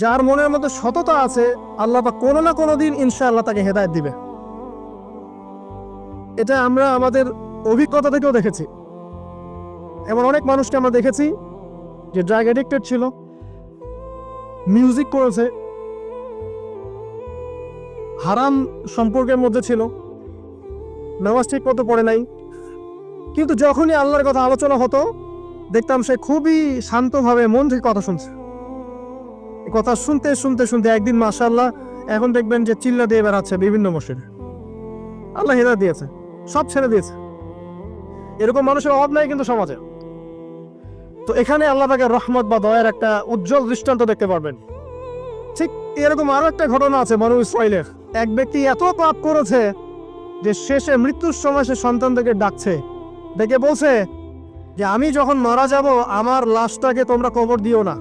যার মনের মধ্যে সততা আছে আল্লাহ পাক কোনো না কোনো দিন ইনশাআল্লাহ তাকে হেদায়েত দিবে। এটা আমরা আমাদের অভিজ্ঞতা থেকেও দেখেছি। এমন অনেক মানুষকে আমরা দেখেছি যে ড্রাগ অ্যাডিক্টেড ছিল, মিউজিক করেছে, হারাম সম্পর্কের মধ্যে ছিল, নামাজ ঠিক মতো পড়ে নাই, কিন্তু যখনই আল্লাহর কথা আলোচনা হতো দেখতাম সে খুবই শান্তভাবে মন থেকে কথা শুনছে। কথা শুনতে শুনতে শুনতে একদিন মাশাআল্লাহ এখন দেখবেন যে চিল্লা দিয়ে বেড়াচ্ছে বিভিন্ন মসজিদে। আল্লাহ হেদায়েত দিয়েছে, সব ছেড়ে দিয়েছে। এরকম মানুষের অভাব নাই কিন্তু সমাজে। তো এখানে আল্লাহ পাকের রহমত বা দয়ার একটা উজ্জ্বল দৃষ্টান্ত দেখতে পারবেন। ঠিক এরকম আরো একটা ঘটনা আছে বনু ইসরাইলের। এক ব্যক্তি এত পাপ করেছে যে শেষে মৃত্যুর সময় সে সন্তানদেরকে ডাকছে, ডেকে বলছে যে আমি যখন মারা যাব আমার লাশটাকে তোমরা কবর দিও না,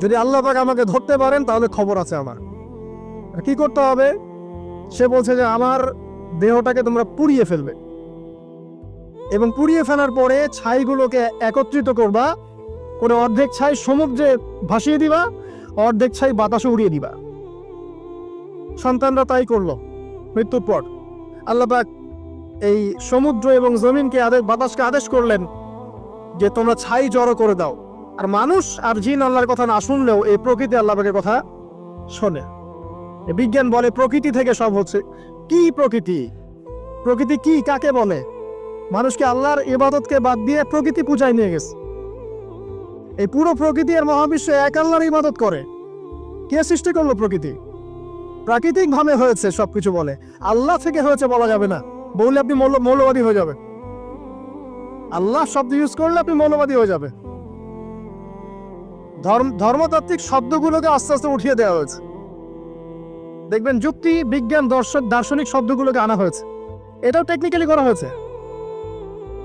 যদি আল্লাহ পাক আমাকে ধরতে পারেন তাহলে খবর আছে আমার। কি করতে হবে? সে বলছে যে আমার দেহটাকে তোমরা পুড়িয়ে ফেলবে এবং পুড়িয়ে ফেলার পরে ছাইগুলোকে একত্রিত করবা, করে অর্ধেক ছাই সমুদ্রে ভাসিয়ে দিবা, অর্ধেক ছাই বাতাসে উড়িয়ে দিবা। সন্তানরা তাই করলো। মৃত্যুর পর আল্লাহ পাক এই সমুদ্র এবং জমিনকে বাতাসকে আদেশ করলেন যে তোমরা ছাই জড়ো করে দাও। আর মানুষ আর জিন আল্লাহর কথা না শুনলেও এই প্রকৃতি আল্লাহ পাকের কথা শোনে। বিজ্ঞান বলে প্রকৃতি থেকে সব হচ্ছে। কি প্রকৃতি? প্রকৃতি কি, কাকে বলে? মানুষকে আল্লাহর ইবাদতকে বাদ দিয়ে প্রকৃতি পূজায় নিয়ে গেছে। এই পুরো প্রকৃতি আর মহাবিশ্ব এক আল্লাহর ইবাদত করে। কে সৃষ্টি করলো প্রকৃতি? প্রাকৃতিক ভাবে হয়েছে সবকিছু বলে, আল্লাহ থেকে হয়েছে বলা যাবে না। বললে আপনি মৌলবাদী হয়ে যাবে। আল্লাহ শব্দ ইউজ করলে আপনি মৌলবাদী হয়ে যাবে। ধর্মতাত্ত্বিক শব্দগুলোকে আস্তে আস্তে উঠিয়ে দেওয়া হয়েছে। দেখবেন যুক্তি, বিজ্ঞান, দার্শনিক শব্দগুলোকে আনা হয়েছে। এটাও টেকনিক্যালি করা হয়েছে।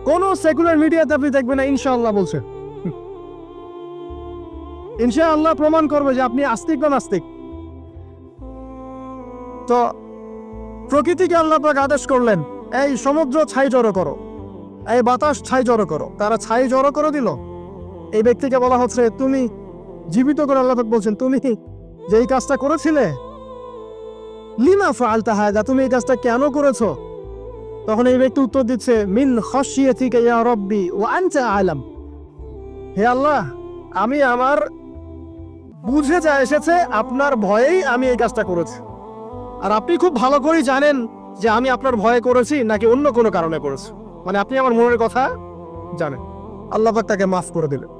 কোন সেকুলার মিডিয়াতে আপনি দেখবেন না ইনশাআল্লাহ বলছে। ইনশাআল্লাহ প্রমাণ করবে যে আপনি আস্তিক না নাস্তিক। তো প্রকৃতিকে আল্লাহ পাক আদেশ করলেন, এই সমুদ্র ছাই জড়ো করো, এই বাতাস ছাই জড়ো করো। তারা ছাই জড়ো করে দিল। এই ব্যক্তিকে বলা হচ্ছে তুমি জীবিত করে আল্লাহ পাক বলছেন তুমি যে এই কাজটা করেছিলে, লিমা ফাআলতা হাযা, তুমি এই কাজটা কেন করেছো? তখন এই ব্যক্তি উত্তর দিচ্ছে, মিন খাশিয়াতিকা ইয়া রাব্বি ওয়া আনতা আ'লাম। হে আল্লাহ, আমি আমার বুঝে যা এসেছে আপনার ভয়েই আমি এই কাজটা করেছি, আর আপনি খুব ভালো করেই জানেন যে আমি আপনার ভয়ে করেছি নাকি অন্য কোনো কারণে করেছি। মানে আপনি আমার মনের কথা জানেন। আল্লাহ পাক তাকে মাফ করে দিলেন।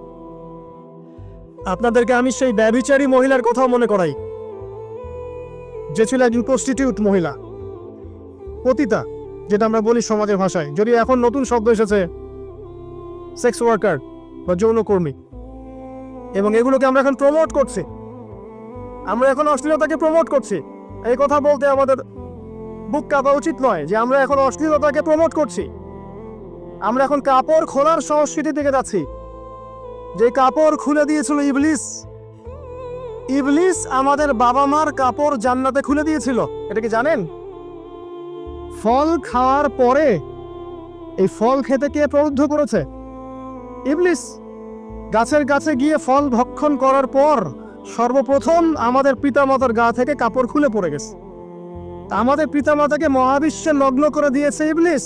আপনাদেরকে আমি সেই ব্যভিচারী মহিলার কথাও মনে করাই, যে ছিল একজন প্রস্টিটিউট মহিলা, পতিতা, যেটা আমরা বলি সমাজের ভাষায়। যদি এখন নতুন শব্দ এসেছে সেক্স ওয়ার্কার বা যৌনকর্মী, এবং এগুলোকে আমরা এখন প্রমোট করছি। আমরা এখন অশ্লীলতাকে প্রমোট করছি। এই কথা বলতে আমাদের বুক কাঁপা উচিত নয় যে আমরা এখন অশ্লীলতাকে প্রমোট করছি। আমরা এখন কাপড় খোলার সংস্কৃতি থেকে যাচ্ছি। যে কাপড় খুলে দিয়েছিল ইবলিস। ইবলিস আমাদের বাবা মার কাপড় জান্নাতে খুলে দিয়েছিল, এটা কি জানেন? ফল খাওয়ার পরে এই ফল খেতে কে প্রলুব্ধ করেছে? ইবলিস। গাছের কাছে গিয়ে ফল ভক্ষণ করার পর সর্বপ্রথম আমাদের পিতামাতার গা থেকে কাপড় খুলে পড়ে গেছে। আমাদের পিতামাতাকে মহাবিশ্বে নগ্ন করে দিয়েছে ইবলিস,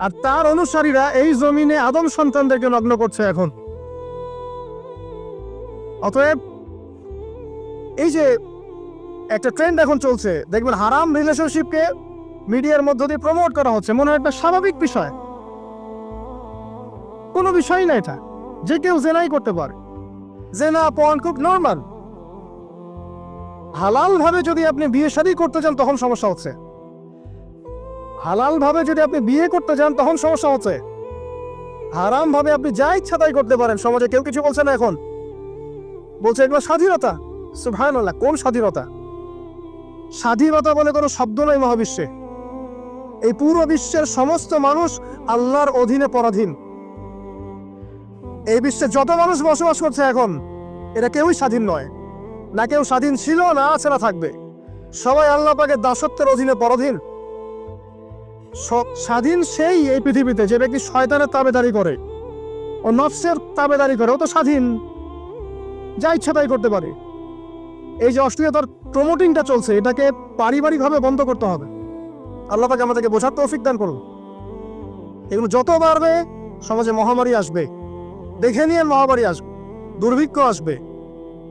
আর তার অনুসারীরা এই জমিনে আদম সন্তানদেরকে নগ্ন করছে এখন। অতএব এই যে একটা ট্রেন্ড এখন চলছে, দেখবেন হারাম রিলেশনশিপকে মিডিয়ার মধ্য দিয়ে প্রমোট করা হচ্ছে, মনে হয় একটা স্বাভাবিক বিষয়। কোনো বিষয় না এটা, যে কেউ জেনাই করতে পারে। জেনা পর্ন খুব নর্মাল। হালাল ভাবে যদি আপনি বিয়ে শাদী করতে চান তখন সমস্যা হচ্ছে। হালাল ভাবে যদি আপনি বিয়ে করতে চান তখন সমস্যা হচ্ছে। হারাম ভাবে আপনি যা ইচ্ছা তাই করতে পারেন, সমাজে কেউ কিছু বলছে না। এখন বলছে এগুলো স্বাধীনতা। সুবহানাল্লাহ, কোন স্বাধীনতা? স্বাধীনতা বলে কোনো শব্দ নয় মহাবিশ্বে। এই পুরো বিশ্বের সমস্ত মানুষ আল্লাহর অধীনে পরাধীন। এই বিশ্বে যত মানুষ বসবাস করছে এখন, এরা কেউই স্বাধীন নয়। না কেউ স্বাধীন ছিল, না আছে, না থাকবে। সবাই আল্লাহ পাকের দাসত্বের অধীনে পরাধীন। স্বাধীন সেই এই পৃথিবীতে যে ব্যক্তি শয়তানের তাবেদারি করে, ও নফসের তাবেদারি করে, ও তো স্বাধীন। যা ইচ্ছা তাই করতে পারে। এই যে অশ্লীলতার প্রমোটিংটা চলছে, এটাকে পারিবারিকভাবে বন্ধ করতে হবে। আল্লাহ পাক আমাদেরকে বোঝার তৌফিক দান করুন। এগুলো যত বাড়বে সমাজে মহামারী আসবে, দেখে নিয়ে মহামারী আসবে, দুর্ভিক্ষ আসবে,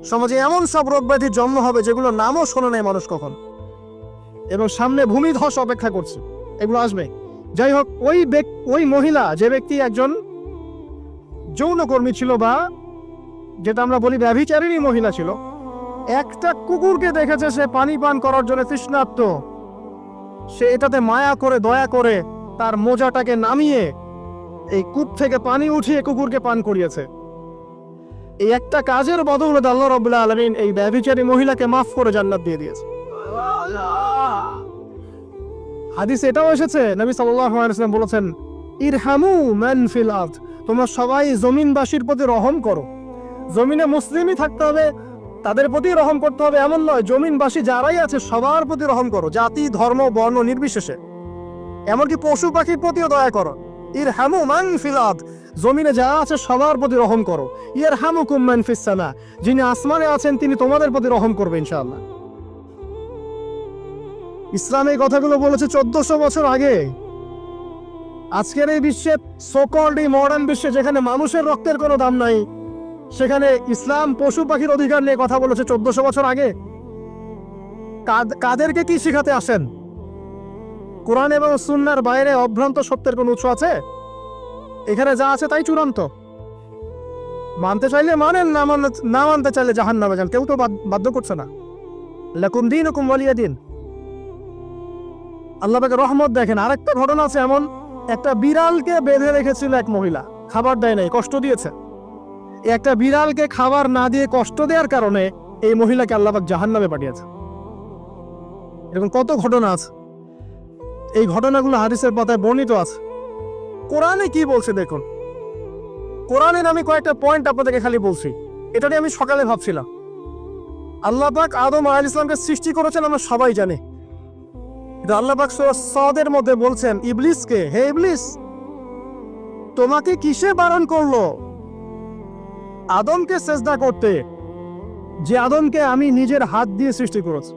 সমাজে এমন সব রোগ ব্যাধির জন্ম হবে যেগুলো নামও শোনে নাই মানুষ কখন, এবং সামনে ভূমিধস অপেক্ষা করছে, এগুলো আসবে। যাই হোক, ওই মহিলা, যে ব্যক্তি একজন যৌনকর্মী ছিল, বা যেটা আমরা বলি ব্যভিচারিণী মহিলা ছিল, একটা কুকুরকে দেখেছে সে পানি পান করার জন্য তৃষ্ণার্ত, সে এটাতে মায়া করে দয়া করে তার মোজাটাকে নামিয়ে এই কূপ থেকে পানি উঠিয়ে কুকুরকে পান করিয়েছে। এই একটা কাজের বদৌলতে আল্লাহ রাব্বুল আলামিন এই ব্যভিচারী মহিলাকে মাফ করে জান্নাত দিয়ে দিয়েছে। হাদিসে এটাও এসেছে, নবী সাল্লাল্লাহু আলাইহি ওয়াসাল্লাম বলেছেন, ইরহামু মান ফিল আরদ, তোমরা সবাই জমিনবাসীর প্রতি রহম করো। জমিনে মুসলিমই থাকতে হবে, তাদের প্রতি রহম করতে হবে এমন নয়, জমিনবাসী যারাই আছে সবার প্রতি রহম করো, জাতি ধর্ম বর্ণ নির্বিশেষে, এমনকি পশু পাখির প্রতিও দয়া করো। ইরহামু মান ফিল আরদ, জমিনে যারা আছে সবার প্রতি রহম করো। ইয়ারহামুকুম মান ফিস সামা, যিনি আসমানে আছেন তিনি তোমাদের প্রতি রহম করবে ইনশাআল্লাহ। ইসলাম এই কথাগুলো বলেছে 1400 বছর আগে। আজকের এই বিশ্বে, সোকল্ড এই মডার্ন বিশ্বে, যেখানে মানুষের রক্তের কোনো দাম নাই, সেখানে ইসলাম পশু পাখির অধিকার নিয়ে কথা বলেছে 1400 বছর আগে। কাদেরকে কি শিখাতে আসেন? কোরআন এবং সুন্নাহর বাইরে অভ্রান্ত সত্যের কোন উৎস আছে? এখানে যা আছে তাই চূড়ান্ত। মানতে চাইলে মানেন, না মানতে চাইলে জাহান্নামে যান, কেউ তো বাধ্য করছে না। লাকুম দীনুকুম ওয়ালিয়া দিন। আল্লাহ পাকের রহমত দেখেন। আরেকটা ঘটনা আছে এমন, একটা বিড়ালকে বেঁধে রেখেছিল এক মহিলা, খাবার দেয় নাই, কষ্ট দিয়েছে। একটা বিড়ালকে খাবার না দিয়ে কষ্ট দেওয়ার কারণে এই মহিলাকে আল্লাহ পাক জাহান্নামে পাঠিয়েছে। এরকম কত ঘটনা আছে, এই ঘটনাগুলো হাদিসের পাতায় বর্ণিত আছে। কোরআনে কি বলছে দেখুন। কোরআনের আমি কয়েকটা পয়েন্ট আপনাদেরকে খালি বলছি, এটা নিয়ে আমি সকালে ভাবছিলাম। আল্লাহ পাক আদম আলাইহিস সালামকে সৃষ্টি করেছেন আমরা সবাই জানি। আল্লাহ পাক সূরা সাদের মধ্যে বলছেন ইবলিসকে, হে ইবলিস, তোমাকে কিসে বারণ করলো আদমকে সেজদা করতে, যে আদমকে আমি নিজের হাত দিয়ে সৃষ্টি করেছি।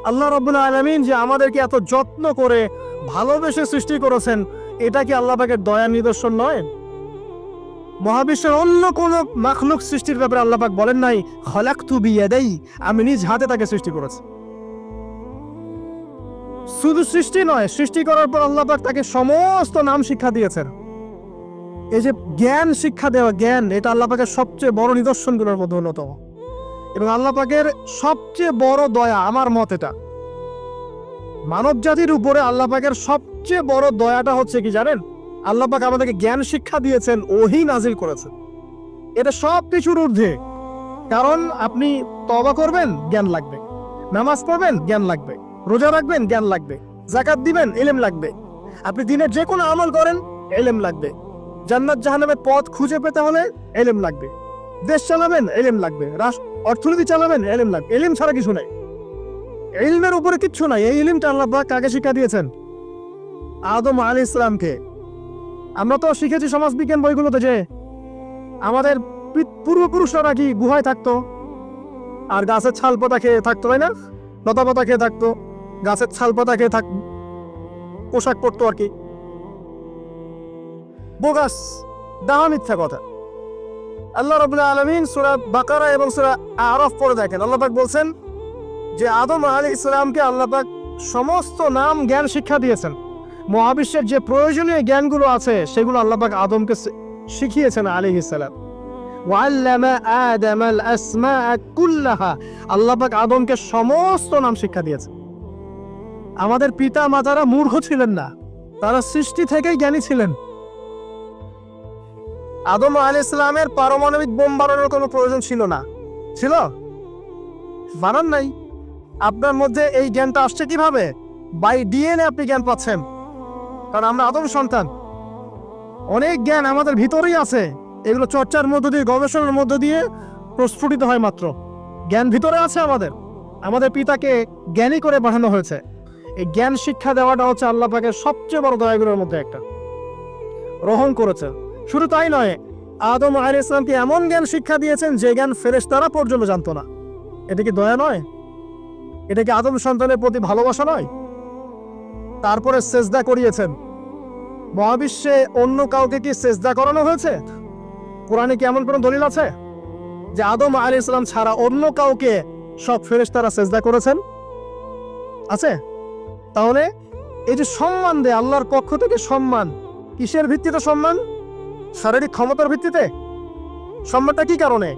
আল্লাহ রাব্বুল আলামিন যে আমাদেরকে এত যত্ন করে ভালোবেসে সৃষ্টি করেছেন, এটা কি আল্লাহ পাকের দয়ার নিদর্শন নয়? মহাবিশ্বের অন্য কোন মাখলুক সৃষ্টির ব্যাপারে আল্লাহ পাক বলেন নাই খলাকতু বিয়াদাই, আমি নিজ হাতে তাকে সৃষ্টি করেছি। শুধু সৃষ্টি নয়, সৃষ্টি করার পর আল্লাহ পাক তাকে সমস্ত নাম শিক্ষা দিয়েছেন। এই যে জ্ঞান শিক্ষা দেওয়া, জ্ঞান, এটা আল্লাহ পাকের সবচেয়ে বড় নিদর্শনগুলোর মধ্যে অন্যতম। এবং আল্লাহ পাকের সবচেয়ে বড় দয়া, আমার মত এটা, মানব জাতির উপরে আল্লাহ পাকের সবচেয়ে বড় দয়াটা হচ্ছে কি জানেন? আল্লাহ পাক আমাদেরকে জ্ঞান শিক্ষা দিয়েছেন, ওহী নাজিল করেছেন। এটা সব কিছুর ঊর্ধ্বে। কারণ আপনি তওবা করবেন, জ্ঞান লাগবে। নামাজ পড়বেন, জ্ঞান লাগবে। রোজা রাখবেন, জ্ঞান লাগবে। যাকাত দিবেন, ইলম লাগবে। আপনি দিনের যে কোনো আমল করেন, ইলম লাগবে। জান্নাত জাহান্নামের পথ খুঁজে পেতে হলে ইলম লাগবে। দেশ চালাবেন, ইলম লাগবে। অর্থনীতি চালাবেন, ইলম লাগবে। ইলম ছাড়া কিছু নাই, ইলমের উপরে কিচ্ছু নাই। এই ইলমটা আল্লাহ পাক কাকে শিক্ষা দিয়েছেন? আদম আলাইহিস সালামকে। আমরা তো শিখেছি সমাজবিজ্ঞান বইগুলোতে যে আমাদের পূর্বপুরুষরা নাকি গুহায় থাকতো, আর গাছের ছাল পাতা খেয়ে থাকতো, তাই না? লতা পাতা খেয়ে থাকতো, গাছের ছাল পাতা খেয়ে থাকতো, পোশাক পরতো আর কি। বোগাস, ডাহা, মিথ্যা কথা। আল্লাহ রাব্বুল আলামিন সূরা বাকারা এবং সূরা আরাফ পড়ে দেখেন, আল্লাহ পাক বলছেন যে আদম আলাইহিস সালামকে আল্লাহ পাক সমস্ত নাম জ্ঞান শিক্ষা দিয়েছেন। মহাবিশ্বের যে প্রয়োজনীয় জ্ঞানগুলো আছে সেগুলো আল্লাহ পাক আদমকে শিখিয়েছেন আলাইহিস সালাম। ওয়াল্লামা আদামাল আসমাআ কুল্লাহা, আল্লাহ পাক আদমকে সমস্ত নাম শিক্ষা দিয়েছেন। আমাদের পিতা মাতারা মূর্খ ছিলেন না, তারা সৃষ্টি থেকেই জ্ঞানী ছিলেন। আদম আলাইহিস সালামের পারমাণবিক বোম বানানোর কোনো প্রয়োজন ছিল না। ছিল? বানান নাই। আপনার মধ্যে এই জ্ঞানটা আসছে কিভাবে? বাই ডিএনএ আপনি জ্ঞান পাচ্ছেন, কারণ আমরা আদম সন্তান। অনেক জ্ঞান আমাদের ভিতরেই আছে, এগুলো চর্চার মধ্য দিয়ে, গবেষণার মধ্য দিয়ে প্রস্ফুটিত হয় মাত্র। জ্ঞান ভিতরে আছে আমাদের। আমাদের পিতাকে জ্ঞানী করে বানানো হয়েছে। এই জ্ঞান শিক্ষা দেওয়াটা হচ্ছে আল্লাহ পাকের সবচেয়ে বড় দয়াগুলোর মধ্যে একটা। রহম করেছে। শুধু তাই নয়, আদম আলাইহিস সালামকে এমন জ্ঞান শিক্ষা দিয়েছেন যে জ্ঞান ফেরেশতারা পর্যন্ত জানতো না। এটা কি দয়া নয়? এটা কি আদম সন্তানের প্রতি ভালোবাসা নয়? তারপরে সেজদা করিয়েছেন। মহাবিশ্বে অন্য কাউকে কি সেজদা করানো হয়েছে? কোরআনে কি এমন কোনো দলিল আছে যে আদম আলাইহিস সালাম ছাড়া অন্য কাউকে সব ফেরেশতারা সেজদা করেছেন? আছে? তাহলে এই যে সম্মান দেয় আল্লাহর পক্ষ থেকে, সম্মান কিসের ভিত্তিতে? সম্মান শারীরিক ক্ষমতার ভিত্তিতে? সম্মানটা কি কারণে?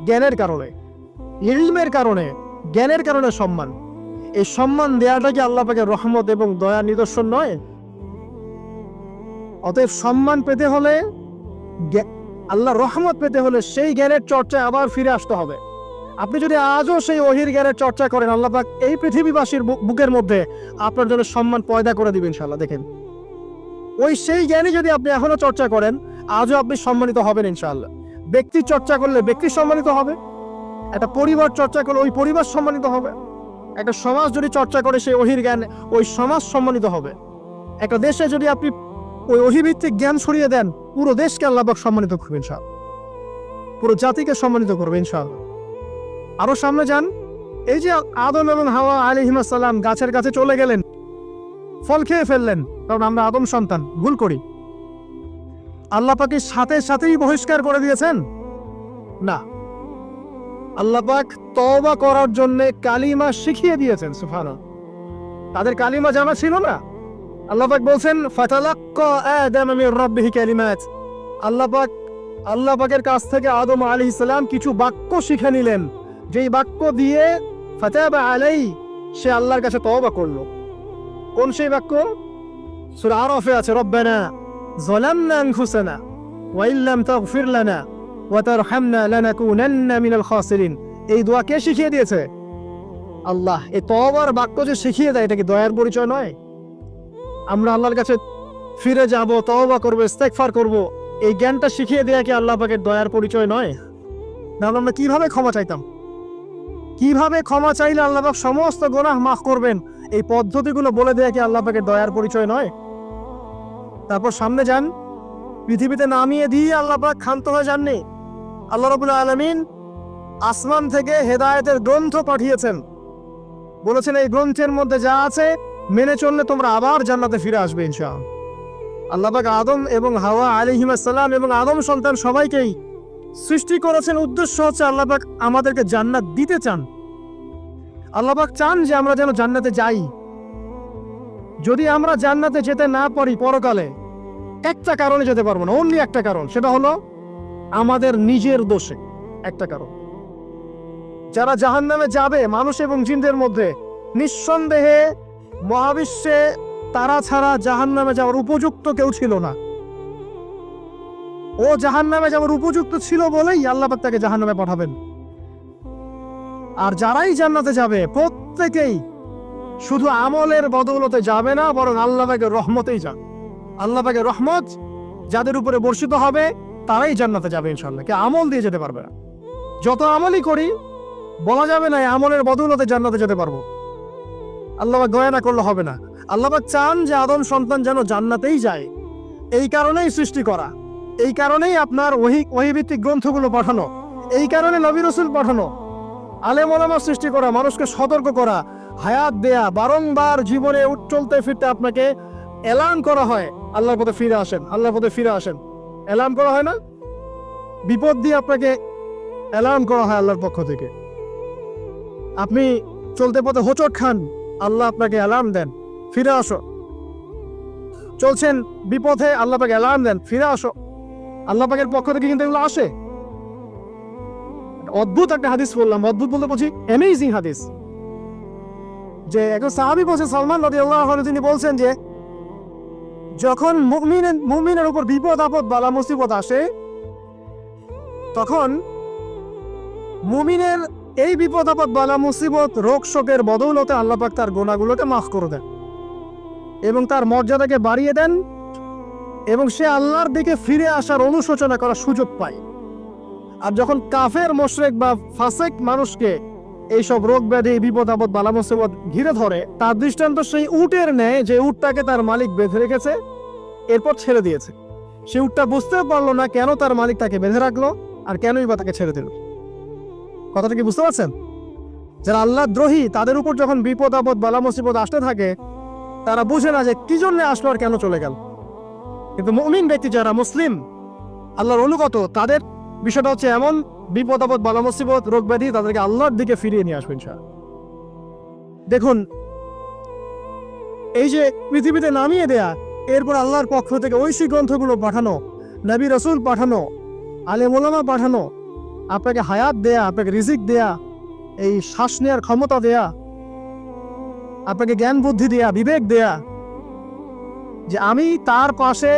জ্ঞানের কারণে, ইলমের কারণে, জ্ঞানের কারণে সম্মান। এই সম্মান দেওয়াটা কি আল্লাহ পাকের রহমত এবং দয়ার নিদর্শন নয়? অতএব সম্মান পেতে হলে, আল্লাহর রহমত পেতে হলে সেই জ্ঞানের চর্চায় আবার ফিরে আসতে হবে। আপনি যদি আজও সেই ওহির জ্ঞানের চর্চা করেন, আল্লাহ পাক এই পৃথিবীবাসীর বুকের মধ্যে আপনার জন্য সম্মান পয়দা করে দিবেন ইনশাআল্লাহ। দেখেন, ওই সেই জ্ঞানী যদি আপনি এখনো চর্চা করেন, আজও আপনি সম্মানিত হবেন ইনশাআল্লাহ। ব্যক্তি চর্চা করলে ব্যক্তি সম্মানিত হবে, একটা পরিবার চর্চা করলে ওই পরিবার সম্মানিত হবে, একটা সমাজ যদি চর্চা করে সেই ওহির জ্ঞান, ওই সমাজ সম্মানিত হবে। একটা দেশে যদি আপনি ওই ওহিভিত্তিক জ্ঞান ছড়িয়ে দেন, পুরো দেশকে আল্লাহ পাক সম্মানিত করবেন ইনশাআল্লাহ, পুরো জাতিকে সম্মানিত করবেন ইনশাআল্লাহ। আরো সামনে যান, এই যে আদম এবং হাওয়া আলাইহিস সালাম গাছের কাছে চলে গেলেন, ফল খেয়ে ফেললেন, কারণ আমরা আদম সন্তান, ভুল করি। আল্লাহ পাক সাথে সাথেই বহিষ্কার করে দিয়েছেন? না, আল্লাহ পাক তওবা করার জন্য কালিমা শিখিয়ে দিয়েছেন। সুবহানাল্লাহ, তাদের কালিমা জানা ছিল না। আল্লাহ পাক বলছেন ফাতালাক্কা আদম মির রাব্বিহি কালিমাত। আল্লাহ পাকের কাছ থেকে আদম আলাইহিস সালাম কিছু বাক্য শিখে নিলেন, যেই বাক্য দিয়ে ফাতাবা আলাই, সে আল্লাহর কাছে তওবা করলো। কোন সেই বাক্য? সূরা আরাফে আছে, রব্বানা যালামনা আনফুসানা ওয়া ইল্লাম তাগফির লানা ওয়া তারহামনা লানাকুনান্না মিনাল খাসিরিন। এই দোয়া কে শিখিয়ে দিয়েছে? আল্লাহ। এই তওবার বাক্য যে শিখিয়ে দেয়, এটা কি দয়ার পরিচয় নয়? আমরা আল্লাহর কাছে ফিরে যাব, তওবা করব, ইস্তেগফার করব, এই জ্ঞানটা শিখিয়ে দেয়া কি আল্লাহ পাকের দয়ার পরিচয় নয়? না, আমরা কিভাবে ক্ষমা চাইতাম? কিভাবে ক্ষমা চাইলে আল্লাহ পাক সমস্ত গুনাহ মাফ করবেন, এই পদ্ধতিগুলো বলে দেয়া কি আল্লাহ পাকের দয়ার পরিচয় নয়? তারপর সামনে যান, পৃথিবীতে নামিয়ে দিয়ে আল্লাহ পাক ক্ষান্ত হয়ে যাননি। আল্লাহ রাব্বুল আলামিন আসমান থেকে হেদায়েতের গ্রন্থ পাঠিয়েছেন, বলেছেন এই গ্রন্থের মধ্যে যা আছে মেনে চললে তোমরা আবার জান্নাতে ফিরে আসবে ইনশাআল্লাহ। আল্লাহ পাক আদম এবং হাওয়া আলাইহিস সালাম এবং আদম সন্তান সবাইকেই সৃষ্টি করেছেন, উদ্দেশ্য হচ্ছে আল্লাহ পাক আমাদেরকে জান্নাত দিতে চান। আল্লাহ পাক চান যে আমরা যেন জান্নাতে যাই। যদি আমরা জান্নাতে যেতে না পারি পরকালে, একটা কারণে যেতে পারবো না, অনলি একটা কারণ, সেটা হলো আমাদের নিজের দোষে। একটা কারণ, যারা জাহান্নামে যাবে মানুষ এবং জিনদের মধ্যে, নিঃসন্দেহে মহাবিশ্বে তারা ছাড়া জাহান্নামে যাওয়ার উপযুক্ত কেউ ছিল না। ও জাহান্নামে যাওয়ার উপযুক্ত ছিল বলেই আল্লাহ পাক তাকে জাহান্নামে পাঠাবেন। আর যারাই জান্নাতে যাবে প্রত্যেকেই শুধু আমলের বদৌলতে যাবে না, বরং আল্লাহ পাকের রহমতেই যাবে। আল্লাহ পাকের রহমত যাদের উপরে বর্ষিত হবে তারাই জান্নাতে যাবে ইনশাআল্লাহ। কে আমল দিয়ে যেতে পারবে না। যত আমলই করি বলা যাবে না এই আমলের বদৌলতে জান্নাতে যেতে পারবো। আল্লাহ পাক দয়া না করলে হবে না। আল্লাহ পাক চান যে আদম সন্তান যেন জান্নাতেই যায়। এই কারণেই সৃষ্টি করা, এই কারণেই আপনার ওহীভিত্তিক গ্রন্থগুলো পাঠানো, এই কারণে নবী রাসূল পাঠানো, আলেম ওলামা সৃষ্টি করা, মানুষকে সতর্ক করা, হায়াত দেয়া, বারংবার জীবনে চলতে ফিরতে আপনাকে এলান করা হয় আল্লাহর পথে ফিরে আসেন, আল্লাহর পথে ফিরে আসেন। এলান করা হয় না? বিপদ দিয়ে আপনাকে এলান করা হয় আল্লাহর পক্ষ থেকে। আপনি চলতে পথে হোঁচট খান, আল্লাহ আপনাকে অ্যালার্ম দেন, ফিরে আসো। চলছেন বিপথে, আল্লাহ পাক অ্যালার্ম দেন, ফিরে আসো। আল্লাহ পাকের পক্ষ থেকে কিন্তু এগুলো আসে। অদ্ভুত একটা হাদিস বললাম, অদ্ভুত বলতে বলছি অ্যামেজিং হাদিস, যে একজন সাহাবী বলছেন, সালমান রাদিয়াল্লাহু আনহু, তিনি বলছেন যে যখন মুমিনের উপর বিপদ আপদ বালা মুসিবত আসে, তখন মুমিনের এই বিপদ আপদ বালা মুসিবত রোগ শোকের বদৌলতে আল্লাহ পাক তার গুনাহগুলোকে মাফ করে দেন এবং তার মর্যাদাকে বাড়িয়ে দেন, এবং সে আল্লাহর দিকে ফিরে আসার অনুশোচনা করার সুযোগ পায়। আর যখন কাফের মুশরিক বা ফাসিক মানুষকে এইসব রোগ ব্যাধি বিপদ আপদ বালা মুসিবত ঘিরে ধরে, তার দৃষ্টান্ত সেই উটের ন্যায় যে উটটাকে তার মালিক বেঁধে রেখেছে, এরপর ছেড়ে দিয়েছে। সে উটটা বুঝতে পারলো না কেন তার মালিক তাকে বেঁধে রাখলো আর কেনই বা তাকে ছেড়ে দিল। কথাটা কি বুঝতে পারছেন? যারা আল্লাহ দ্রোহী তাদের উপর যখন বিপদ আপদ বালা মুসিবত আসতে থাকে তারা বুঝে না যে কি জন্য আসলো আর কেন চলে গেল। কিন্তু মুমিন ব্যক্তি যারা মুসলিম আল্লাহর অনুগত তাদের বিষয়টা হচ্ছে এমন বিপদ আপদ বালা মুসিবত রোগ ব্যাধি তাদেরকে আল্লাহর দিকে ফিরিয়ে নিয়ে আসবে ইনশাআল্লাহ। দেখুন এই যে পৃথিবীতে নামিয়ে দেয়া, এরপর আল্লাহর পক্ষ থেকে ঐশী গ্রন্থগুলো পাঠানো, নবী রাসূল পাঠানো, আলেম ওলামা পাঠানো, আপনাকে হায়াত দেয়া, আপনাকে রিজিক দেয়া, এই শ্বাস নেওয়ার ক্ষমতা দেয়া, আপনাকে জ্ঞান বুদ্ধি দেয়া, বিবেক দেয়া, যে আমি তার পাশে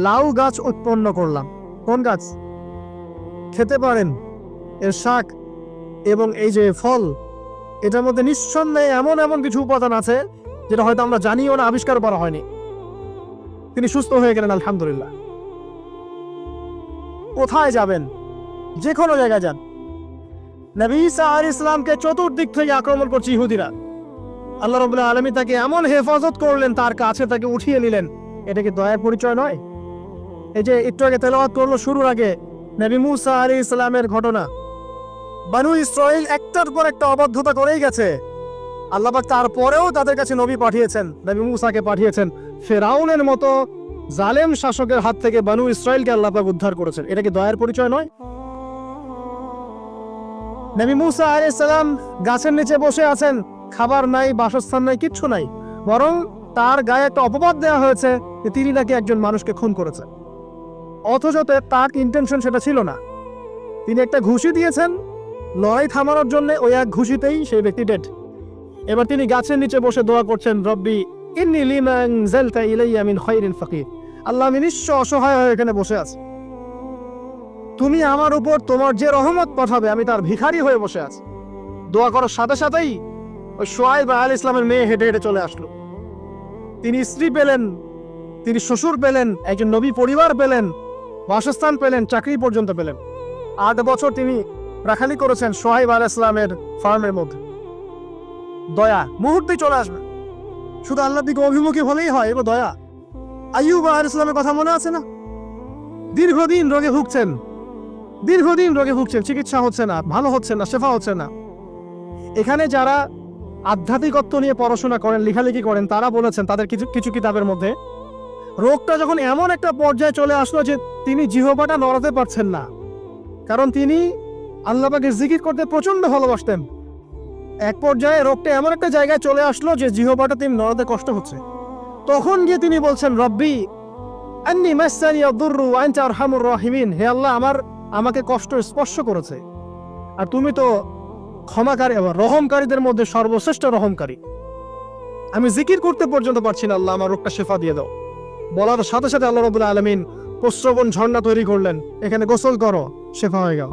লাউ গাছ উৎপন্ন করলাম। কোন গাছ? খেতে পারেন এর শাক এবং এই যে ফল, এটার মধ্যে নিঃসন্দেহে এমন এমন কিছু উপাদান আছে যেটা হয়তো আমরা জানিও না, আবিষ্কার করা হয়নি। তিনি সুস্থ হয়ে গেলেন আলহামদুলিল্লাহ। কোথায় যাবেন? যে কোনো জায়গায় যান। নবী ঈসা আলাইহিস সালামকে চতুর্দিক থেকে আক্রমণ করছে ইহুদিরা। আল্লাহ রাব্বুল আলামিন তাকে এমন হেফাজত করলেন, তার কাছে তাকে উঠিয়ে নিলেন। এটা কি দয়ার পরিচয় নয়? এই যে একটু আগে তেলাওয়াত করলো শুরুর আগে নবী মূসা আলাইহিস সালামের ঘটনা। বনু ইসরাইল একটার পর একটা অবাধ্যতা করেই গেছে। আল্লাহ পাক তারপরেও তাদের কাছে নবী পাঠিয়েছেন, নবী মূসাকে পাঠিয়েছেন। ফেরাউনের মতো জালেম শাসকের হাত থেকে বনু ইসরাইলকে আল্লাহ পাক উদ্ধার করেছেন। এটা কি দয়ার পরিচয় নয়? নবী মূসা আলাইহিস সালাম গাছের নিচে বসে আছেন, খাবার নাই, বাসস্থান নাই, কিচ্ছু নাই, বরং তার গায়ে একটা অপবাদ দেওয়া হয়েছে যে তিনি নাকি একজন মানুষকে খুন করেছেন। অথচ তার ইন্টেনশন সেটা ছিল না। তিনি একটা ঘুষি দিয়েছেন লড়াই থামানোর জন্য, ওই এক ঘুষিতেই সেই ব্যক্তি ডেড। এবার তিনি গাছের নিচে বসে দোয়া করছেন, রব্বি ইন্নী লিমা আনজালতা ইলাইয়া মিন খায়রিন ফাকির। আল্লাহ, আমি নিঃস্ব অসহায় হয়ে এখানে বসে আছি, তুমি আমার উপর তোমার যে রহমত পাঠাবে আমি তার ভিখারি হয়ে বসে আছি। দোয়া করার সাথে সাথেই ওই শুআয়ব আলাইহিস সালামের মেয়ে হেঁটে হেঁটে চলে আসলো। তিনি স্ত্রী পেলেন, তিনি শ্বশুর পেলেন, একজন নবী পরিবার পেলেন, বাসস্থান পেলেন, চাকরি পর্যন্ত পেলেন। 8 বছর তিনি রাখালি করেছেন শুআয়ব আলাইহিস সালামের ফার্মের মধ্যে। দয়া মুহূর্তেই চলে আসবে, শুধু আল্লাহর দিকে অভিমুখী হলেই হয়। এবার দয়া। আইয়ুব আলাইহিস সালামের কথা মনে আছে না? দীর্ঘদিন রোগে ভুগছেন, চিকিৎসা হচ্ছে না, ভালো হচ্ছে না, শেফা হচ্ছে না। এখানে যারা আধ্যাত্মিকত্ব নিয়ে পড়াশোনা করেন, লেখালেখি করেন, তারা বলেছেন তাদের কিছু কিতাবের মধ্যে, রোগটা যখন এমন একটা পর্যায়ে চলে আসলো যে তিনি জিহ্বাটা নড়াতে পারছেন না, কারণ তিনি আল্লাহ পাকের জিকির করতে প্রচন্ড ভালোবাসতেন। এক পর্যায়ে রোগটা এমন একটা জায়গায় চলে আসলো যে জিহ্বাটা তিনি নড়াতে কষ্ট হচ্ছে। তখন গিয়ে তিনি বলছেন, রব্বি আন্নী মাসসানি আদ-দুররু ওয়া আনতা আরহামুর রাহিমিন। হে আল্লাহ, আমাকে কষ্ট স্পর্শ করেছে, আর তুমি তো ক্ষমাকারী এবং রহমকারীদের মধ্যে সর্বশ্রেষ্ঠ রহমকারী। আমি জিকির করতে পর্যন্ত পারছি না, আল্লাহ আমার রোগটা শেফা দিয়ে দাও। বলার সাথে সাথে আল্লাহ রাব্বুল আলামিন প্রস্রবণ ঝর্ণা তৈরি করলেন, এখানে গোসল করো, শেফা হয়ে গেল।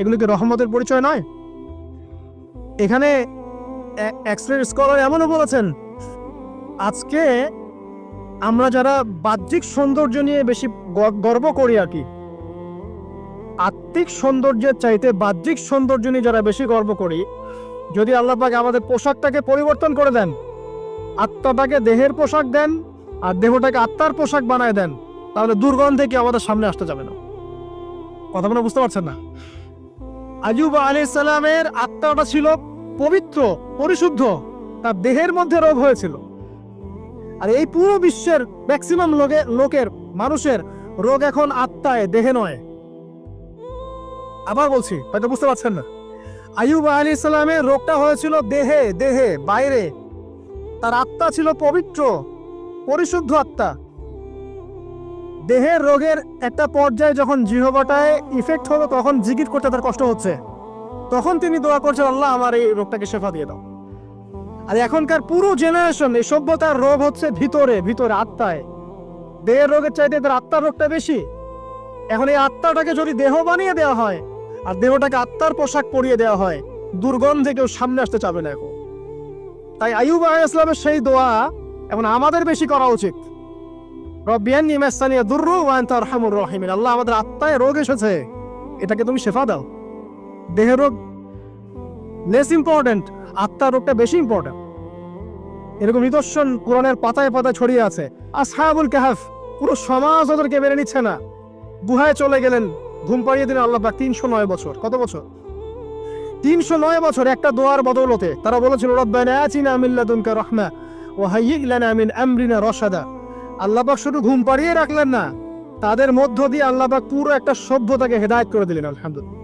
এগুলো কি রহমতের পরিচয় নয়? এখানে এক্সরে স্কলার এমনও বলেছেন, আজকে আমরা যারা বাহ্যিক সৌন্দর্য নিয়ে বেশি গর্ব করি আর কি, আত্মিক সৌন্দর্যের চাইতে বাহ্যিক সৌন্দর্য নিয়ে যারা বেশি গর্ব করি, যদি আল্লাহ পাক আমাদের পোশাকটাকে পরিবর্তন করে দেন, আত্মাটাকে দেহের পোশাক দেন আর দেহটাকে আত্মার পোশাক বানায় দেন, তাহলে দুর্গন্ধে কি আমাদের সামনে আসতে যাবে না। কথা মনে বুঝতে পারছেন না? আইয়ুব আলাইহিস সালামের আত্মাটা ছিল পবিত্র, পরিশুদ্ধ, তার দেহের মধ্যে রোগ হয়েছিল। আর এই পুরো বিশ্বের ম্যাক্সিমাম লোকের মানুষের রোগ এখন আত্মায়, দেহে নয়। আবার বলছি, হয়তো বুঝতে পারছেন না। আইয়ুব আলাইহিস সালামের রোগটা হয়েছিল দেহে, বাইরে। তার আত্মা ছিল পবিত্র, পরিশুদ্ধ আত্মা। দেহের রোগের একটা পর্যায়ে যখন জিহ্বাটায় ইফেক্ট হলো, তখন জিকির করতে তার কষ্ট হচ্ছে, তখন তিনি দোয়া করছেন, আল্লাহ আমার এই রোগটাকে শেফা দিয়ে দাও। আর এখনকার পুরো জেনারেশন, এই সভ্যতার রোগ হচ্ছে ভিতরে, আত্মায়। দেহের রোগের চাইতে তার আত্মার রোগটা বেশি। এখন এই আত্মাটাকে যদি দেহ বানিয়ে দেওয়া হয় আর দেহটাকে আত্মার পোশাক পরিয়ে দেওয়া হয়, দুর্গন্ধে কেউ সামনে আসতে চাবে না এখন। তাই আইয়ুব আলাইহিস সালামের সেই দোয়া এখন আমাদের বেশি করা উচিত। রব্বি আন্নী মাসসানি আদ-দুররু ওয়া আনতা আরহামুর রাহিমিন। আল্লাহ, আমাদের আত্মায় রোগ এসেছে, এটাকে তুমি শেফা দাও। দেহের রোগ লেস ইম্পর্টেন্ট, আত্মার রোগটা বেশি ইম্পর্টেন্ট। এরকম নিদর্শন কোরআনের পাতায় পাতায় ছড়িয়ে আছে। আসহাবুল কাহফ, পুরো সমাজ ওদেরকে মেনে নিচ্ছে না, গুহায় চলে গেলেন, ঘুম পাড়িয়ে দিলেন আল্লাহ পাক। 309 বছর, কত বছর? 309 বছর একটা দোয়ার বদৌলতে। তারা বলেছিল রব্বানা আতিনা মিন লাদুনকা রাহমা ওয়া হাইয়্যি লানা মিন আমরিনা রাশাদা। আল্লাহ পাক শুধু ঘুম পাড়িয়ে রাখলেন না, তাদের মধ্য দিয়ে আল্লাহ পাক পুরো একটা সভ্যতাকে হেদায়েত করে দিলেন। আলহামদুলিল্লাহ।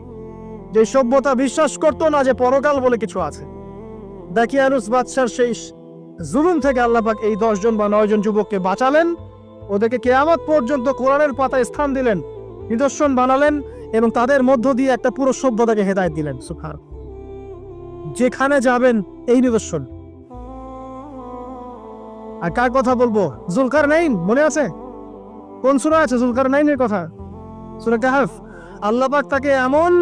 যে সভ্যতা বিশ্বাস করতো না যে পরকাল বলে কিছু আছে, দাকিয়ানুস বাদশার সেই জুলুম থেকে আল্লাহ পাক এই 10 জন বা 9 জন যুবককে বাঁচালেন, ওদেরকে কিয়ামত পর্যন্ত কোরআনের পাতায় স্থান দিলেন, নিদর্শন বানালেন এবং তাদের মধ্য দিয়ে একটা পুরো সভ্যতাকে হেদায়েত দিলেন। সুবহানাল্লাহ। যেখানে যাবেন এই নিদর্শন। আর কার কথা বলবো? জুলকারনাইন, মনে আছে? কোন সূরা আছে জুলকারনাইনের কথা? সূরা কাহফ। আল্লাহ পাক তাকে এমন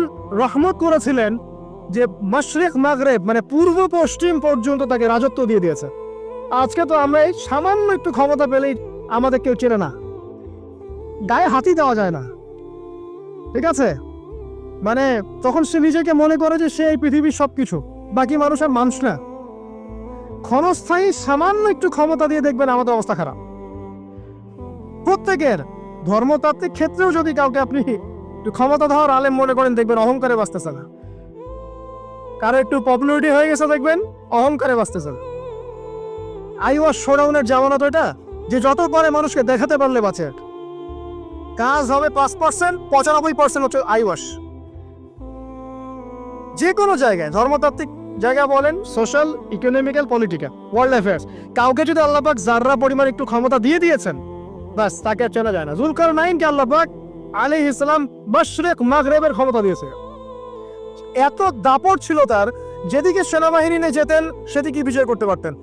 রহমত করেছিলেন যে মাশরিক মাগরিব মানে পূর্ব পশ্চিম পর্যন্ত তাকে রাজত্ব দিয়ে দিয়েছে। আজকে তো আমরা এই সামান্য একটু ক্ষমতা পেলেই আমাদের কেউ চেনে না, গায়ে হাতই দেওয়া যায় না, ঠিক আছে? মানে তখন সে নিজেকে মনে করে যে সে এই পৃথিবীর সবকিছু, বাকি মানুষ আর মানুষ না। ক্ষণস্থায়ী সামান্য একটু ক্ষমতা দিয়ে দেখবেন আমাদের অবস্থা খারাপ। প্রত্যেকের ধর্মতাত্ত্বিক ক্ষেত্রেও যদি কাউকে আপনি একটু ক্ষমতাধর আলেম মনে করেন, দেখবেন অহংকারে বাঁচতেছে না। কারো একটু পপুলারিটি হয়ে গেছে, দেখবেন অহংকারে বাঁচতেছে না। আইওয়াস শোডাউনের জামানত এটা, যে যত পারে মানুষকে দেখাতে পারলে বাঁচে। কাজ হবে 5%, 95% হচ্ছে আইওয়াস। যে কোনো জায়গায়, ধর্মতাত্ত্বিক জায়গা বলেন, social, economical, political, world affairs, কাউকে যদি আল্লাহ পাক যাররা পরিমাণ একটু ক্ষমতা দিয়ে দিয়েছেন, বাস তাকে আর চেনা যায় না। জুলকারনাইনকে আল্লাহ পাক আলাইহিস সালাম মাশরিক মাগরিবের ক্ষমতা দিয়েছে। এত দাপট ছিল তার, যেদিকে সেনাবাহিনী নিয়ে যেতেন সেদিকে বিজয় করতে পারতেন।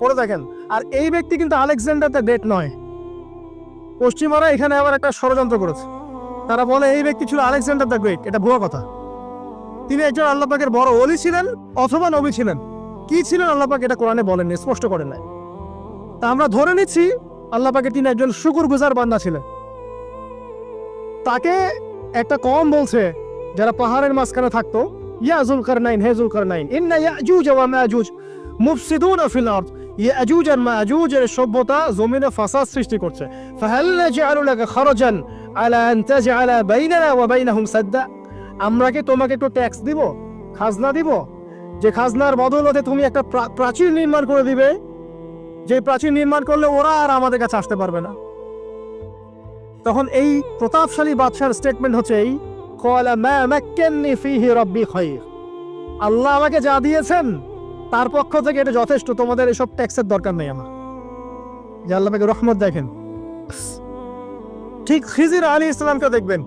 পড়ে দেখেন। আর এই ব্যক্তি কিন্তু আলেকজান্ডার দ্য গ্রেট নয়। পশ্চিমারা এখানে আবার একটা ষড়যন্ত্র করেছে। তারা বলে এই ব্যক্তি ছিল আলেকজান্ডার দ্য গ্রেট। এটা ভুয়া কথা। তিনি একজন আল্লাহ পাকের বড় ওলি ছিলেন অথবা নবী ছিলেন। কি ছিলেন আল্লাহ পাক এটা কোরআনে বলেননি, স্পষ্ট করেন নাই। তা আমরা ধরে নিচ্ছি আল্লাহ পাকের তিনি একজন শুকরগুজার বান্দা ছিলেন। তাকে একটা কওম বলছে যারা পাহাড়ের মাঝখানে থাকতো, ইয়া জুলকারনাইন, হে জুলকারনাইন, ইন্না ইয়াজুজ ওয়া মায়াজুজ মুফসিদুনা ফিল আরদ। ইয়াজুজ আর মায়াজুজ এর সভ্যতা জমিনে ফাসাদ সৃষ্টি করছে। ফাহাল নাজআলু লাকা খারাজান আলা আন তাজআলা বাইনানা ওয়া বাইনাহুম সাদ্দা। আমরা কি তোমাকে একটু ট্যাক্স দিব, খাজনা দিব, যে খাজনার বদলতে তুমি একটা প্রাচীর নির্মাণ করে দিবে, যে প্রাচীর নির্মাণ করলে ওরা আর আমাদের কাছে আসতে পারবে না। তখন এই প্রতাপশালী বাদশার স্টেটমেন্ট হচ্ছে এই, ক্বালা মা মাক্কান্নি ফীহি রাব্বি খায়র। আল্লাহ আমাকে যা দিয়েছেন তার পক্ষ থেকে এটা যথেষ্ট, তোমাদের এসব ট্যাক্সের দরকার নেই আমার। যে আল্লাহ পাকের রহমত দেখেন। ঠিক খিজির আলাইহিস সালামকে দেখবেন,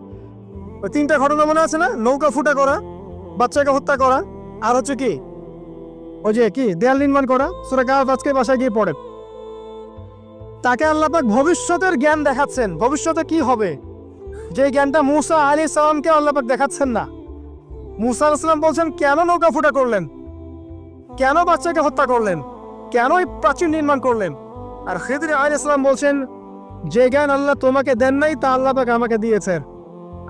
ওই 3টা ঘটনা মনে আছে না? নৌকা ফুটা করা, বাচ্চাকে হত্যা করা, আর হচ্ছে কি ওই যে কি দেয়াল নির্মাণ করা। সূরা কাহফ আজকে বাসায় গিয়ে পড়েন। তাকে আল্লাহ পাক ভবিষ্যতের জ্ঞান দেখাচ্ছেন, ভবিষ্যতে কি হবে, যে জ্ঞানটা মূসা আলাইহিস সালামকে আল্লাহ পাক দেখাচ্ছেন না। মূসা আলাইহিস সালাম বলছেন কেন নৌকা ফুটা করলেন, কেন বাচ্চাকে হত্যা করলেন, কেন এই প্রাচীর নির্মাণ করলেন। আর খিজির আলাইহিস সালাম বলছেন যে জ্ঞান আল্লাহ তোমাকে দেন নাই তা আল্লাহ পাক আমাকে দিয়েছেন।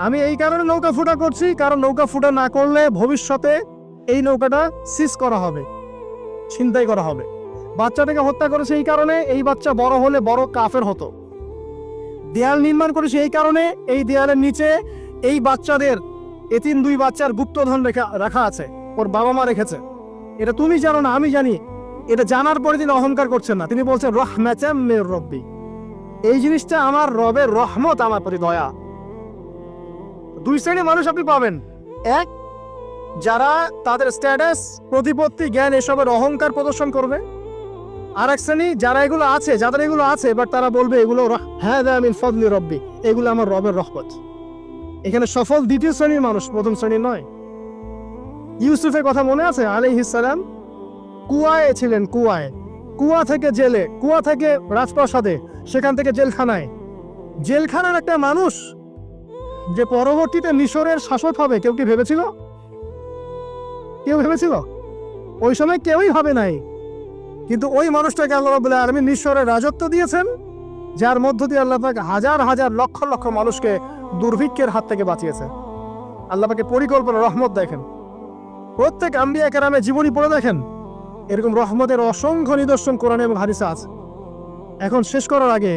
আমি এই কারণে নৌকা ফুটা করছি, কারণ নৌকা ফুটা না করলে ভবিষ্যতে এই নৌকাটা সিজ করা হবে, ছিনতাই করা হবে। বাচ্চাটাকে হত্যা করেছে এই কারণে, এই বাচ্চা বড় হলে বড় কাফের হতো। দেয়াল নির্মাণ করেছে এই কারণে, এই দেয়ালের নিচে এই বাচ্চাদের এতিম 2 বাচ্চার গুপ্তধন রাখা আছে, ওর বাবা মা রেখেছে। এটা তুমি জানো না, আমি জানি। এটা জানার পরে তিনি অহংকার করছেন না, তিনি বলছেন রাহমাতাম মির রাব্বি, এই জিনিসটা আমার রবের রহমত, আমার প্রতি দয়া। 2 শ্রেণীর মানুষ আপনি পাবেন। এক, যারা তাদের স্ট্যাটাস, প্রতিপত্তি, জ্ঞান এসবের অহংকার প্রদর্শন করবে। আর এক শ্রেণী যারা এগুলো আছে, যাদের এগুলো আছে, বাট তারা বলবে এগুলো হাযা মিন ফাদলি রাব্বি, এগুলো আমার রবের রহমত। এখানে সফল 2য় শ্রেণীর মানুষ, 1ম শ্রেণীর নয়। ইউসুফের কথা মনে আছে? আলাইহিস সালাম কুয়ায় ছিলেন, কুয়া থেকে জেলে, কুয়া থেকে রাজপ্রাসাদে, সেখান থেকে জেলখানায়। জেলখানার একটা মানুষ যে পরবর্তীতে মিশরের শাসক হবে, কেউ কি ভেবেছিল? কেউ ভেবেছিল? ওই সময় কেউই ভাবে নাই। কিন্তু ওই মানুষটাকে আল্লাহ রাব্বুল আলামিন মিশরের রাজত্ব দিয়েছেন, যার মধ্য দিয়ে আল্লাহ পাক হাজার হাজার লক্ষ লক্ষ মানুষকে দুর্ভিক্ষের হাত থেকে বাঁচিয়েছে। আল্লাহ পাকের পরিকল্পনা, রহমত দেখেন। প্রত্যেক আম্বিয়া কেরামের জীবনী পড়ে দেখেন, এরকম রহমতের অসংখ্য নিদর্শন কোরআনে এবং হাদিসে আছে। এখন শেষ করার আগে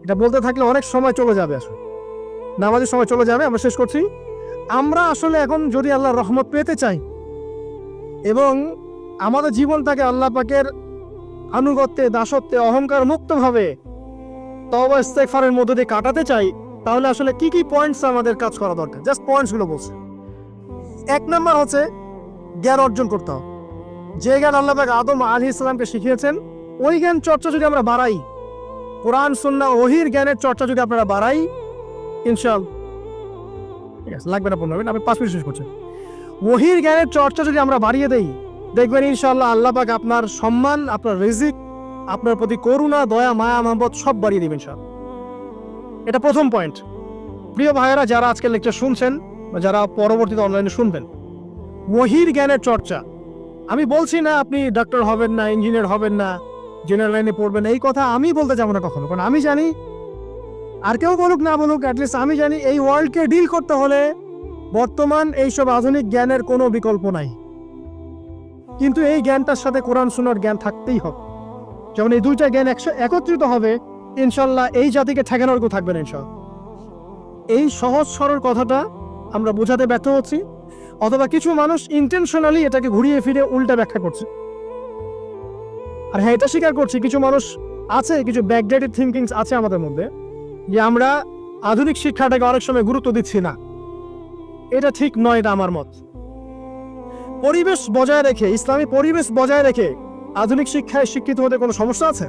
এটা বলতে থাকলে অনেক সময় চলে যাবে, আসলে নামাজের সময় চলে যাবে, আমরা শেষ করছি। আমরা আসলে এখন যদি আল্লাহর রহমত পেতে চাই এবং আমাদের জীবনটাকে আল্লাহ পাকের আনুগত্যে, দাসত্বে, অহংকার মুক্তভাবে তওবা ইস্তেগফারের মধ্যে দিয়ে কাটাতে চাই, তাহলে আসলে কি কি পয়েন্টস আমাদের কাজ করা দরকার, জাস্ট পয়েন্টসগুলো বলছে। 1 নম্বর হচ্ছে জ্ঞান অর্জন করতে হবে। যে জ্ঞান আল্লাহ পাক আদম আলাইহিস সালামকে শিখিয়েছেন, ওই জ্ঞান চর্চা যদি আমরা বাড়াই, কোরআন সুন্নাহ ওহির জ্ঞানের চর্চা যদি আপনারা বাড়াই, ইনশাআল্লাহ ঠিক আছে, লাগবে না 15 মিনিট, আমি 5 মিনিট শেষ করছি। ওহির জ্ঞানের চর্চা যদি আমরা বাড়িয়ে দেই, দেখবেন ইনশাআল্লাহ আল্লাহ পাক আপনার সম্মান, আপনার রিজিক, আপনার প্রতি করুণা, দয়া, মায়া, মহব্বত সব বাড়িয়ে দিবেন ইনশাআল্লাহ। এটা প্রথম পয়েন্ট। প্রিয় ভাইয়েরা, যারা আজকে লেকচার শুনছেন বা যারা পরবর্তীতে অনলাইনে শুনবেন, ওহির জ্ঞানের চর্চা। আমি বলছি না আপনি ডাক্তার হবেন না, ইঞ্জিনিয়ার হবেন না, জেনারেল লাইনে পড়বেন, এই কথা আমি বলতে যাবো না কখনো। কারণ আমি জানি, আর কেউ বলুক না বলুক, অ্যাটলিস্ট আমি জানি এই ওয়ার্ল্ডকে ডিল করতে হলে বর্তমান এইসব আধুনিক জ্ঞানের কোনো বিকল্প নাই। কিন্তু এই জ্ঞানটার সাথে কোরআন সুন্নাহর জ্ঞান থাকতেই হবে। যেমন এই দুইটা জ্ঞান একত্রিত হবে, ইনশাল্লাহ এই জাতিকে ঠেকানোর কেউ থাকবে না ইনশাল্লাহ। এই সহজ সরল কথাটা আমরা বোঝাতে ব্যর্থ হচ্ছি, অথবা কিছু মানুষ ইন্টেনশনালি এটাকে ঘুরিয়ে ফিরে উল্টা ব্যাখ্যা করছে। আর হ্যাঁ, এটা স্বীকার করছি, কিছু মানুষ আছে, কিছু ব্যাকডেটেড থিঙ্কিংস আছে আমাদের মধ্যে, যে আমরা আধুনিক শিক্ষাটাকে অনেক সময় গুরুত্ব দিচ্ছি না। এটা ঠিক নয়, এটা আমার মত। পরিবেশ বজায় রেখে, ইসলামী পরিবেশ বজায় রেখে আধুনিক শিক্ষায় শিক্ষিত হতে কোনো সমস্যা আছে?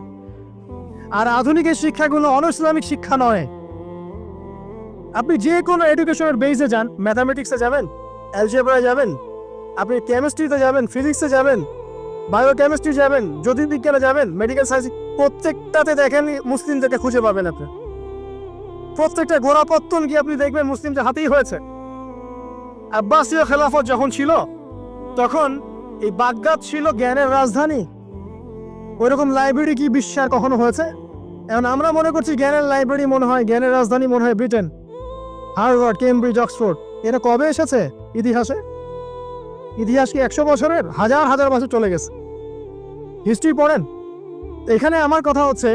আর আধুনিক এই শিক্ষাগুলো অন-ইসলামিক শিক্ষা নয়। আপনি যে কোনো এডুকেশনের বেসে যান, ম্যাথামেটিক্সে যাবেন, অ্যালজেব্রায় যাবেন, আপনি কেমিস্ট্রিতে যাবেন, ফিজিক্সে যাবেন, বায়োকেমিস্ট্রি যাবেন, জ্যোতির্বিজ্ঞানে যাবেন, মেডিকেল সায়েন্স, প্রত্যেকটাতে দেখেন মুসলিমদেরকে খুঁজে পাবেন। আপনি প্রত্যেকটা গোড়াপত্তন গিয়ে আপনি দেখবেন মুসলিমদের হাতেই হয়েছে। আব্বাসীয় খেলাফত যখন ছিল, তখন এই বাগদাদ ছিল জ্ঞানের রাজধানী। ওইরকম লাইব্রেরি কি বিশ্বের কখনো হয়েছে? এখন আমরা মনে করছি জ্ঞানের লাইব্রেরি মনে হয়, জ্ঞানের রাজধানী মনে হয় ব্রিটেন, হার্ভার্ড, কেমব্রিজ, অক্সফোর্ড। এরা কবে এসেছে ইতিহাসে? ইতিহাস কি 100 বছরের? হাজার হাজার বছর চলে গেছে। হিস্ট্রি পড়েন। এখানে আমার কথা হচ্ছে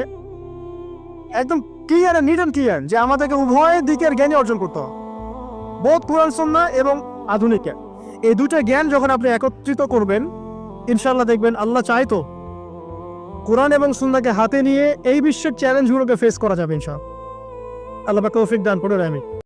একদম ক্লিয়ার, নিট অ্যান্ড ক্লিয়ার, যে আমাদেরকে উভয় দিকের জ্ঞানই অর্জন করতে হবে, বোধ কোরআন সুন্নাহ এবং আধুনিক জ্ঞান। এই দুটো জ্ঞান যখন আপনি একত্রিত করবেন, ইনশাআল্লাহ দেখবেন আল্লাহ চাইতো কোরআন এবং সুন্নাহকে হাতে নিয়ে এই বিশ্বের চ্যালেঞ্জগুলোকে ফেস করা যাবে ইনশাআল্লাহ। আল্লাহ পাক তৌফিক দান করুন, আমিন।